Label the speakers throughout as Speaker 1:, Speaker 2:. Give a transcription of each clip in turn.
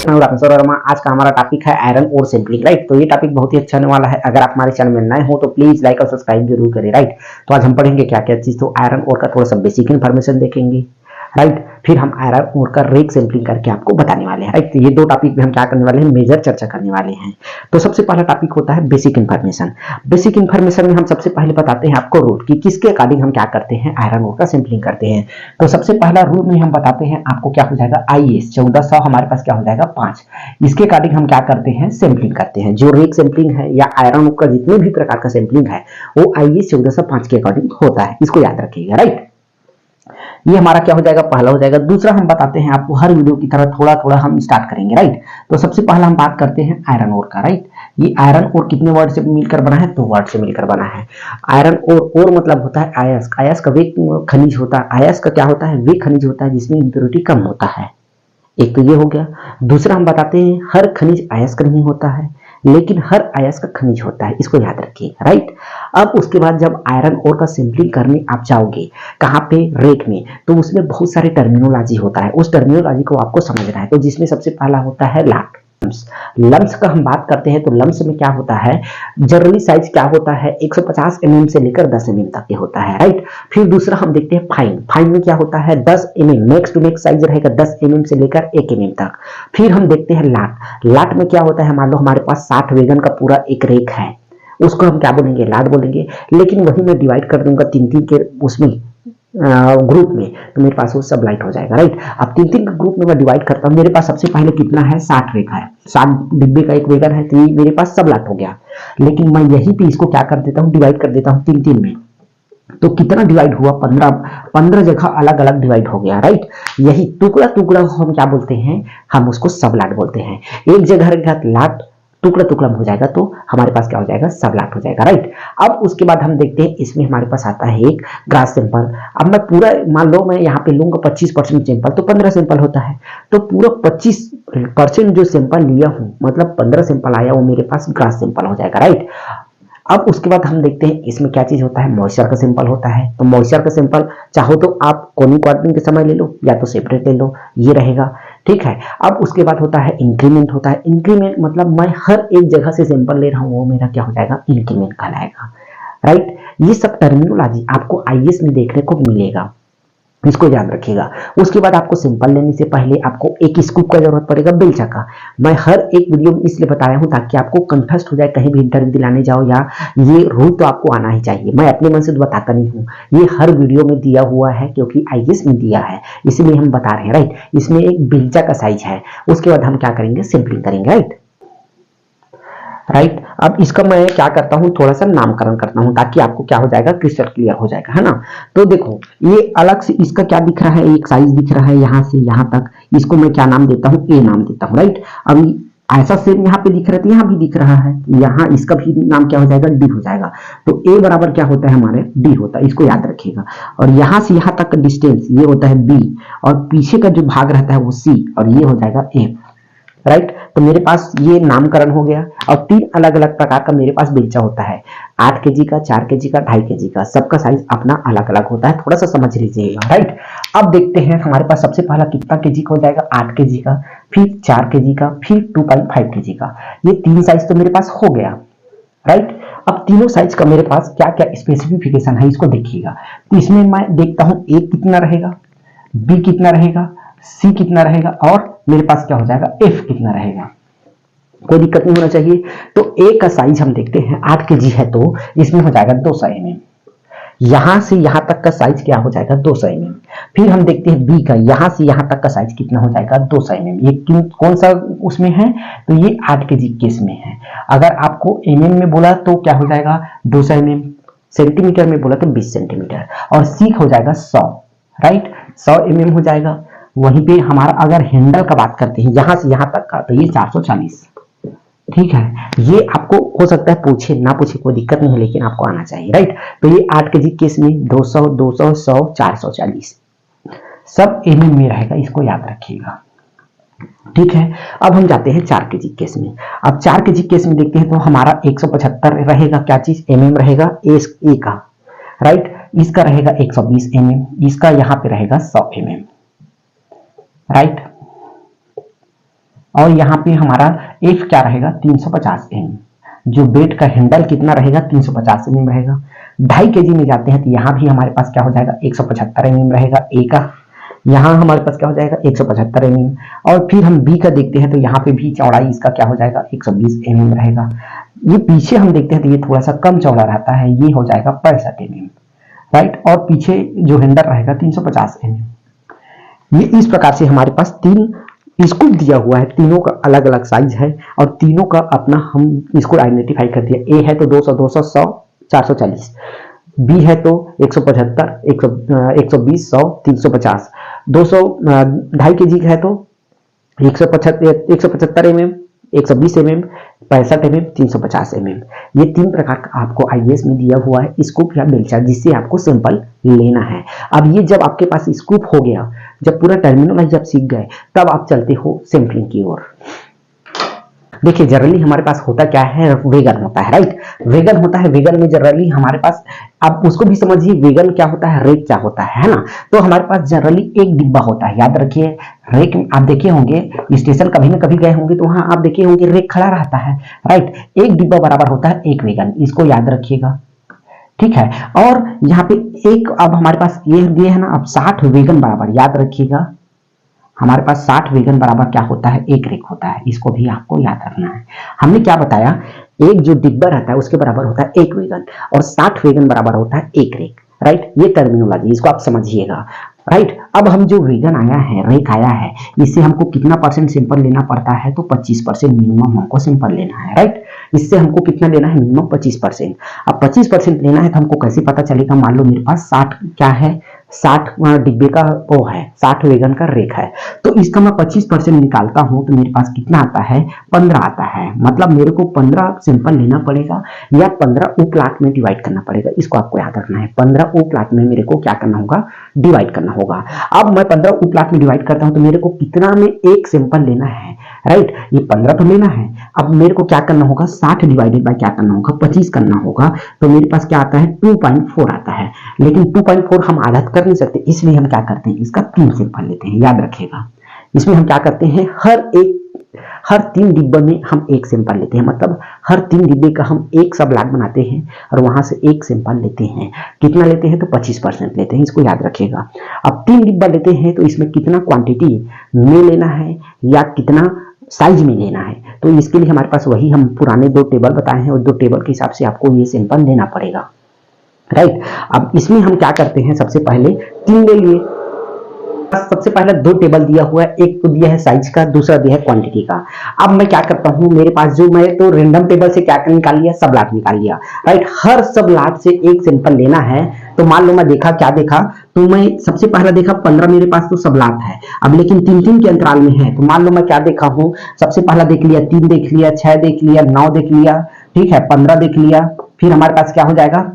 Speaker 1: मैं रामेश्वर वर्मा। आज का हमारा टॉपिक है आयरन और सैंपलिंग, राइट। तो ये टॉपिक बहुत ही अच्छा होने वाला है। अगर आप हमारे चैनल में नए हो तो प्लीज लाइक और सब्सक्राइब जरूर करें, राइट। तो आज हम पढ़ेंगे क्या क्या चीज, तो आयरन और का थोड़ा सा बेसिक इन्फॉर्मेशन देखेंगे, राइट। फिर हम आयरन और का रेक सैंपलिंग करके आपको बताने वाले हैं, राइट। तो ये दो टॉपिक में हम क्या करने वाले हैं, मेजर चर्चा करने वाले हैं। तो सबसे पहला टॉपिक होता है बेसिक इन्फॉर्मेशन। बेसिक इन्फॉर्मेशन में हम सबसे पहले बताते हैं आपको रूल कि किसके अकॉर्डिंग हम क्या करते हैं, आयरन और का सैंपलिंग करते हैं। तो सबसे पहला रूल में हम बताते हैं आपको क्या हो जाएगा, IS 1400 हमारे पास क्या हो जाएगा 5। इसके अकॉर्डिंग हम क्या करते हैं, सैंपलिंग करते हैं। जो रेक सैंपलिंग है या आयरन का जितने भी प्रकार का सैंपलिंग है वो IS 1405 के अकॉर्डिंग होता है। इसको याद रखिएगा, राइट। ये हमारा क्या हो जाएगा, पहला हो जाएगा। दूसरा हम बताते हैं आपको, हर वीडियो की तरह थोड़ा थोड़ा हम स्टार्ट करेंगे, राइट। तो सबसे पहला हम बात करते हैं आयरन ओर का, राइट। ये आयरन ओर कितने वर्ड से मिलकर बना है, 2 वर्ड से मिलकर बना है। आयरन ओर मतलब होता है अयस्क। अयस्क का वे खनिज होता है। अयस्क का क्या होता है, वे खनिज होता है जिसमें इंप्योरिटी कम होता है। एक तो ये हो गया। दूसरा हम बताते हैं हर खनिज अयस्क नहीं होता है, लेकिन हर अयस्क का खनिज होता है। इसको याद रखिए, राइट। अब उसके बाद जब आयरन ओर का सैंपलिंग करने आप जाओगे कहाँ पे, रेक में, तो उसमें बहुत सारे टर्मिनोलॉजी होता है। उस टर्मिनोलॉजी को आपको समझना है। तो जिसमें सबसे पहला होता है लाट। लम्स का हम बात करते हैं तो लम्स में क्या होता है, जनरली साइज क्या होता है 150 mm से लेकर 10 mm तक के होता है, राइट। फिर दूसरा हम देखते हैं फाइन। फाइन में क्या होता है 10 mm, max to max size रहेगा 10 mm से लेकर 1 mm तक। फिर हम देखते हैं लाट। लाट में क्या होता है, मान लो हमारे पास 60 वेगन का पूरा एक रेक है, उसको हम क्या बोलेंगे, लाट बोलेंगे। लेकिन वही मैं डिवाइड कर दूंगा 3-3 के उसमें ग्रुप में, तो मेरे पास वो सब लाइट हो जाएगा, राइट। अब 3-3 ग्रुप में मैं डिवाइड करता हूँ। मेरे पास सबसे पहले कितना है, 60 रेखा है, 60 डिब्बे का एक वेगन है, तो ये मेरे पास सब लाइट हो गया। लेकिन मैं यहीं पे इसको क्या कर देता हूँ, डिवाइड कर देता हूँ 3-3 में। तो कितना डिवाइड हुआ, 15 जगह अलग अलग डिवाइड हो गया, राइट। यही टुकड़ा टुकड़ा हम क्या बोलते हैं, हम उसको सब लाट बोलते हैं। एक जगह रहेगा लाट, टुकड़ा टुकड़ा हो जाएगा तो हमारे पास क्या हो जाएगा, सब लाट हो जाएगा, राइट। अब उसके बाद हम देखते हैं इसमें हमारे पास आता है एक ग्रास सैंपल। अब मैं पूरा मान लो मैं यहाँ पे लूंगा 25% सैंपल, तो 15 सैंपल होता है। तो पूरा 25% जो सैंपल लिया हूँ, मतलब 15 सैंपल आया, वो मेरे पास ग्रास सैंपल हो जाएगा, राइट। अब उसके बाद हम देखते हैं इसमें क्या चीज होता है, मॉइस्चर का सैंपल होता है। तो मॉइस्चर का सैंपल चाहो तो आप कोनी क्वार्टरिंग के समय ले लो या तो सेपरेट ले लो, ये रहेगा, ठीक है। अब उसके बाद होता है इंक्रीमेंट होता है। इंक्रीमेंट मतलब मैं हर एक जगह से सैंपल ले रहा हूँ, वो मेरा क्या हो जाएगा, इंक्रीमेंट कहलाएगा, राइट। ये सब टर्मिनोलॉजी आपको IS में देखने को मिलेगा, इसको याद रखिएगा। उसके बाद आपको सैंपल लेने से पहले आपको एक स्कूप का जरूरत पड़ेगा, बेलचा का। मैं हर एक वीडियो में इसलिए बताया हूं ताकि आपको कंठस्थ हो जाए, कहीं भी इंटरव्यू दिलाने जाओ, या ये रूल तो आपको आना ही चाहिए। मैं अपने मन से तो बताता नहीं हूं, ये हर वीडियो में दिया हुआ है क्योंकि IS में दिया है, इसलिए हम बता रहे हैं, राइट। इसमें एक बेलचा का साइज है। उसके बाद हम क्या करेंगे, सैंपलिंग करेंगे, राइट। अब इसका मैं क्या करता हूं, थोड़ा सा नामकरण करता हूं ताकि आपको क्या हो जाएगा, क्रिस्टल क्लियर हो जाएगा, है ना। तो देखो ये अलग से इसका क्या दिख रहा है, एक साइज दिख रहा है यहां से यहां तक, इसको मैं क्या नाम देता हूं, A नाम देता हूं, राइट। अब ऐसा सेम यहाँ पे दिख रहा है, यहाँ भी दिख रहा है, यहाँ इसका भी नाम क्या हो जाएगा, D हो जाएगा। तो A बराबर क्या होता है हमारे, D होता है, इसको याद रखिएगा। और यहाँ से यहाँ तक का डिस्टेंस ये होता है B, और पीछे का जो भाग रहता है वो C, और ये हो जाएगा F, राइट। तो मेरे पास ये नामकरण हो गया। और 3 अलग अलग प्रकार का मेरे पास बेलचा होता है, 8 kg का, 4 kg का, 2.5 kg का, सबका साइज अपना अलग अलग होता है, थोड़ा सा समझ लीजिएगा, राइट। अब देखते हैं हमारे पास सबसे पहला कितना kg का हो जाएगा, 8 kg का, फिर 4 kg का, फिर 2.5 kg का। ये 3 साइज तो मेरे पास हो गया, राइट। अब तीनों साइज का मेरे पास क्या क्या स्पेसिफिकेशन है, इसको देखिएगा। तो इसमें मैं देखता हूं A कितना रहेगा, B कितना रहेगा, C कितना रहेगा, और मेरे पास क्या हो जाएगा, F कितना रहेगा। कोई दिक्कत नहीं होना चाहिए। तो A का साइज हम देखते हैं, 8 kg है तो इसमें हो जाएगा 200 mm। यहां से यहां तक का साइज क्या हो जाएगा, 200 mm। फिर हम देखते हैं B का, यहां से यहां तक का साइज कितना हो जाएगा, 200 mm। ये कौन सा उसमें है, तो ये 8 kg केस में है। अगर आपको mm में बोला तो क्या हो जाएगा, 200 mm। सेंटीमीटर में बोला तो 20 सेंटीमीटर। और C हो जाएगा 100, राइट, 100 mm हो जाएगा। वहीं पे हमारा अगर हैंडल का बात करते हैं यहां से यहां तक का, तो ये 440, ठीक है। ये आपको हो सकता है पूछे ना पूछे, कोई दिक्कत नहीं है, लेकिन आपको आना चाहिए, राइट। तो ये 8 kg केस में 200, 200, 100, 440 सब mm में रहेगा, इसको याद रखिएगा, ठीक है। अब हम जाते हैं 4 kg केस में। अब 4 kg केस में देखते हैं तो हमारा 175 रहेगा, क्या चीज, mm रहेगा, A का, राइट। इसका रहेगा 120 mm, इसका यहाँ पे रहेगा 100 mm, राइट। और यहाँ पे हमारा एफ क्या रहेगा 350 mm। जो बेट का हैंडल कितना रहेगा 350 mm रहेगा। 2.5 kg में जाते हैं तो यहाँ भी हमारे पास क्या हो जाएगा 175 mm रहेगा ए का। यहाँ हमारे पास क्या हो जाएगा 175 mm। और फिर हम बी का देखते हैं तो यहाँ पे भी चौड़ाई इसका क्या हो जाएगा 120 mm रहेगा। ये पीछे हम देखते हैं तो ये थोड़ा सा कम चौड़ा रहता है, ये हो जाएगा 65 mm, राइट। और पीछे जो हैंडल रहेगा 350 mm। ये इस प्रकार से हमारे पास 3 स्कूप दिया हुआ है, तीनों का अलग अलग साइज है और तीनों का अपना हम इसको आइडेंटिफाई कर दिया। ए है तो 200, 200, 100, 440। बी है तो 175, 120, 100, 350। 200 2.5 kg का है तो 175 mm, 120 mm, 65 mm, 350 mm। ये 3 प्रकार का आपको आईएएस में दिया हुआ है स्कूप या बेलचा, जिससे आपको सैंपल लेना है। अब ये जब आपके पास स्कूप हो गया, जब पूरा टर्मिनोलॉजी जब सीख गए, तब आप चलते हो सैंपलिंग की ओर। देखिए जनरली हमारे पास होता क्या है, वेगन होता है, राइट। वेगन होता है, वेगन में जनरली हमारे पास, आप उसको भी समझिए वेगन क्या होता है, रेक क्या होता है ना। तो हमारे पास जनरली एक डिब्बा होता है, याद रखिए। रेक आप देखे होंगे स्टेशन कभी ना कभी गए होंगे तो वहां आप देखे होंगे रेक खड़ा रहता है, राइट। एक डिब्बा बराबर होता है एक वेगन, इसको याद रखिएगा, ठीक है। और यहाँ पे एक, अब हमारे पास ये दिए है ना, अब 60 वेगन बराबर, याद रखिएगा हमारे पास 60 वेगन बराबर क्या होता है, एक रेक होता है। इसको भी आपको याद रखना है। हमने क्या बताया, एक जो डिब्बा रहता है उसके बराबर होता है एक वेगन और 60 वेगन बराबर होता है एक रेक, राइट। ये टर्मिनोलॉजी, इसको आप समझिएगा, राइट। अब हम जो वेगन आया है, रेक आया है, इससे हमको कितना % सैंपल लेना पड़ता है, तो 25% मिनिमम हमको सैंपल लेना है, राइट। इससे हमको कितना लेना है, मिनिमम 25%। अब 25% लेना है तो हमको कैसे पता चलेगा, मान लो मेरे पास 60 क्या है, 60 डिब्बे का वो है, 60 वेगन का रेक है, तो इसका मैं 25% निकालता हूं तो मेरे पास कितना आता है, 15 आता है। मतलब मेरे को 15 सैंपल लेना पड़ेगा या 15 उपलाट में डिवाइड करना पड़ेगा। इसको आपको याद रखना है, 15 उपलाट में मेरे को क्या करना होगा, डिवाइड करना होगा। अब मैं 15 उपलाट में डिवाइड करता हूं तो मेरे को कितना में एक सैंपल लेना है, राइट। ये 15 तो लेना है। अब मेरे को क्या करना होगा, 60 डिवाइडेड बाय क्या करना होगा, 25 करना होगा। तो मेरे पास क्या आता है, 2.4 आता है। लेकिन 2.4 हम आधा कर नहीं सकते, इसलिए हम क्या करते हैं, इसका 3 सैंपल लेते हैं, याद रखिएगा। इसमें हम क्या करते हैं, हर 3 डिब्बे में हम एक सैंपल लेते हैं। मतलब हर 3 डिब्बे का हम एक सब लाट बनाते हैं और वहां से एक सैंपल लेते हैं। कितना लेते हैं, तो 25% लेते हैं, इसको याद रखिएगा। अब 3 डिब्बा लेते हैं तो इसमें कितना क्वांटिटी में लेना है या कितना साइज में लेना है, तो इसके लिए हमारे पास वही हम पुराने 2 टेबल बताए हैं और 2 टेबल के हिसाब से आपको ये सैंपल लेना पड़ेगा, राइट। अब इसमें हम क्या करते हैं, सबसे पहले 3 ले लिए। सबसे पहले 2 टेबल दिया हुआ है, एक तो दिया है साइज का, दूसरा दिया है क्वांटिटी का। अब मैं क्या करता हूं, मेरे पास जो, मैं तो रैंडम टेबल से क्या निकाल लिया, सब लाट निकाल लिया, राइट। हर सब लाट से एक सैंपल लेना है। तो मान लो मैं देखा, क्या देखा, तो मैं सबसे पहला देखा 15 मेरे पास तो सब लाट है। अब लेकिन 3-3 के अंतराल में है, तो मान लो मैं क्या देखा हूं, सबसे पहला देख लिया 3 देख लिया, 6 देख लिया, 9 देख लिया, ठीक है, 15 देख लिया। फिर हमारे पास क्या हो जाएगा,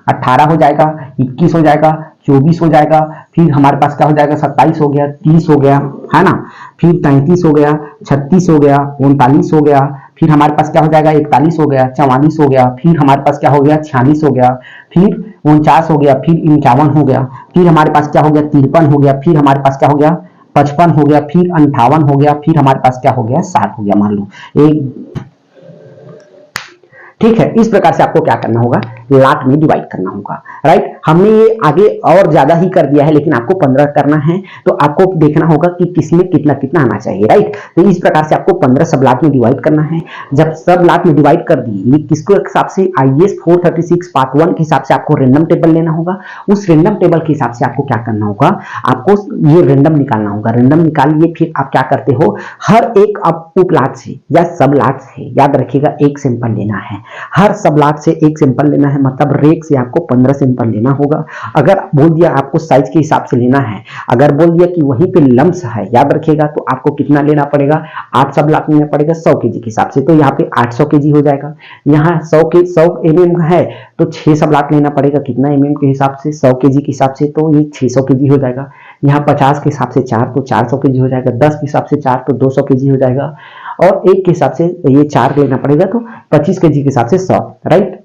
Speaker 1: 18 हो जाएगा, 21 हो जाएगा, 24 हो जाएगा। फिर हमारे पास क्या हो जाएगा, 27 हो गया, 30 हो गया, है ना। फिर 33 हो गया, 36 हो गया, 39 हो गया। फिर हमारे पास क्या हो जाएगा, 41 हो गया, 44 हो गया। फिर हमारे पास क्या हो गया, 46 हो गया। फिर 49 हो गया, फिर 51 हो गया। फिर हमारे पास क्या हो गया, 53 हो गया। फिर हमारे पास क्या हो गया, 55 हो गया। फिर 58 हो गया। फिर हमारे पास क्या हो गया, 60 हो गया, मान लो एक, ठीक है। इस प्रकार से आपको क्या करना होगा, लाट में डिवाइड करना होगा, राइट। हमने ये आगे और ज्यादा ही कर दिया है, लेकिन आपको 15 करना है तो आपको देखना होगा कि किसमें कितना कितना आना चाहिए, राइट। तो इस प्रकार से आपको 15 सब लाट में डिवाइड करना है। जब सब लाट में डिवाइड कर दिए, ये किसके हिसाब से, आईएएस 436 पार्ट 1 के हिसाब से आपको रैंडम टेबल लेना होगा। उस रैंडम टेबल के हिसाब से आपको क्या करना होगा, आपको ये रैंडम निकालना होगा। रैंडम निकालिए, फिर आप क्या करते हो, हर एक आप उपलाट से या सब लाट से, याद रखिएगा, एक सैंपल लेना है। हर सब लाट से एक सैंपल लेना है, मतलब रेक से आपको 15 सैंपल लेना होगा। अगर बोल दिया आपको साइज के हिसाब से लेना है, अगर बोल दिया कि वहीं पे लम्स है, याद रखिएगा, तो आपको कितना लेना पड़ेगा, 8 सब लाट लेना पड़ेगा 100 केजी के हिसाब से। तो यहाँ पे 800 केजी हो जाएगा। यहाँ 100 mm है तो 6 सब लाट लेना पड़ेगा, कितना mm के हिसाब से, 100 केजी के हिसाब से, तो ये 600 केजी हो जाएगा। यहाँ 50 के हिसाब से 4 तो 400 केजी हो जाएगा। 10 के हिसाब से 4 तो 200 केजी हो जाएगा। और 1 के हिसाब से ये 4 लेना पड़ेगा तो 25 केजी के हिसाब से 100, राइट।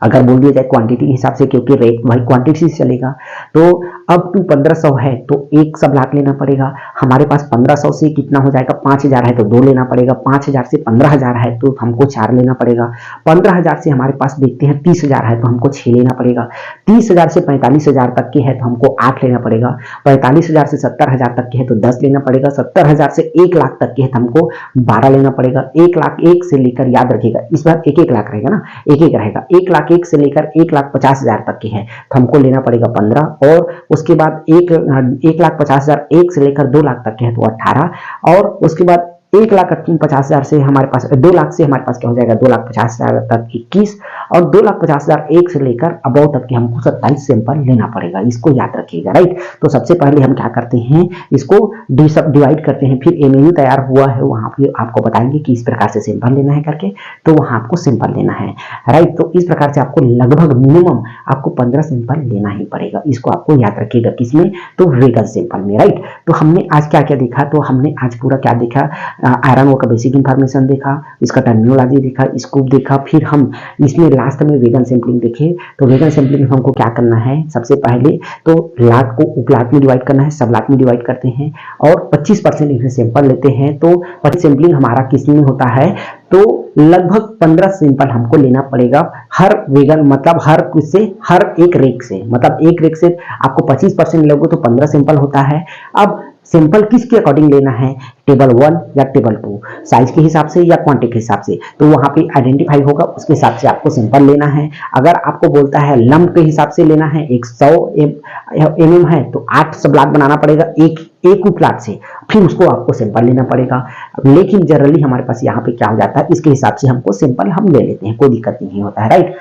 Speaker 1: अगर बोल दिया जाए क्वांटिटी के हिसाब से, क्योंकि रेट भाई क्वांटिटी से चलेगा, तो अब टू 1500 है तो एक सब लाख लेना पड़ेगा। हमारे पास 1500 से कितना हो जाएगा, 5000 है तो 2 लेना पड़ेगा। 5000 से 15000 है तो हमको 4 लेना पड़ेगा। 15000 से हमारे पास देखते हैं 30000 है तो हमको 6 लेना पड़ेगा। 30000 से 45000 तक की है तो हमको 8 लेना पड़ेगा। 45000 से 70000 तक की है तो 10 लेना पड़ेगा। 70000 से 1 लाख तक की है तो हमको 12 लेना पड़ेगा। 1 लाख 1 से लेकर, याद रखिएगा इस बार 1-1 लाख रहेगा ना, 1-1 रहेगा। 1 लाख 1 से लेकर 1,50,000 तक की है तो हमको लेना पड़ेगा 15, और उसके बाद 1,50,000 1 से लेकर 2 लाख तक के है तो 18, और उसके बाद 1,50,000 से हमारे पास 2 लाख से हमारे पास क्या हो जाएगा, 2,50,000 तक 21, और 2,50,000 1 से लेकर अबव तक के हमको 27 सैंपल लेना पड़ेगा। इसको याद रखिएगा, राइट। तो सबसे पहले हम क्या करते हैं, इसको डिवाइड करते हैं, फिर एमएयू तैयार हुआ है वहां पे आपको बताएंगे कि इस प्रकार से सैंपल लेना है करके, तो वहां आपको सैंपल लेना है, राइट। तो इस प्रकार से आपको लगभग मिनिमम आपको 15 सैंपल लेना ही पड़ेगा। इसको आपको याद रखिएगा, किसमें, तो वेगन सैंपल में, राइट। तो हमने आज क्या क्या देखा, तो हमने आज पूरा क्या देखा, आयरन ओर का बेसिक इंफॉर्मेशन देखा, इसका टर्मिनोलॉजी देखा, स्कोप देखा, फिर हम इसमें लास्ट में वेगन सैंपलिंग देखे। तो वेगन सैंपलिंग में हमको क्या करना है, सबसे पहले तो लाख को उपलाख में डिवाइड करना है, सब लाख में डिवाइड करते हैं और 25% इसमें सैंपल लेते हैं। तो 25 सैंपलिंग हमारा किस में होता है, तो लगभग 15 सैंपल हमको लेना पड़ेगा हर वेगन, मतलब हर एक रेक से, मतलब एक रेक से आपको 25% लोगे तो 15 सैंपल होता है। अब सैंपल किसके अकॉर्डिंग लेना है, टेबल 1 या टेबल 2, साइज के हिसाब से या क्वांटिटी के हिसाब से, तो वहां पे आइडेंटिफाई होगा, उसके हिसाब से आपको सैंपल लेना है। अगर आपको बोलता है लंब के हिसाब से लेना है, 100 mm है तो 8 सब ब्लॉक बनाना पड़ेगा एक उपलाट से, फिर उसको आपको सैंपल लेना पड़ेगा। लेकिन जनरली हमारे पास यहाँ पे क्या हो जाता है, इसके हिसाब से हमको सैंपल हम ले लेते हैं, कोई दिक्कत नहीं होता है, राइट।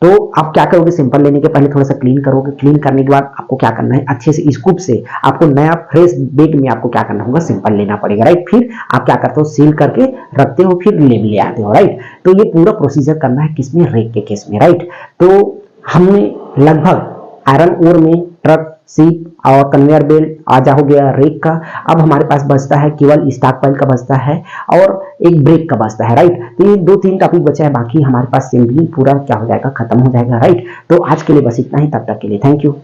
Speaker 1: तो आप क्या करोगे, सैंपल लेने के पहले थोड़ा सा क्लीन करोगे, क्लीन करने के बाद आपको क्या करना है, अच्छे से स्कूप से आपको नया फ्रेश बैग में आपको क्या करना होगा, सैंपल लेना पड़ेगा, राइट। फिर आप क्या करते हो, सील करके रखते हो, फिर लेब ले आते हो, राइट। तो ये पूरा प्रोसीजर करना है किसमें, रेक के केस में, राइट। तो हमने लगभग आयरन ओर में ट्रक, सीप और कन्वेयर बेल्ट आजा हो गया रेक का। अब हमारे पास बचता है केवल स्टॉक पाइल का बचता है और एक ब्रेक का बचता है, राइट। तो ये 2-3 टॉपिक बचा है, बाकी हमारे पास सैंपलिंग पूरा क्या हो जाएगा, खत्म हो जाएगा, राइट। तो आज के लिए बस इतना ही, तब तक के लिए थैंक यू।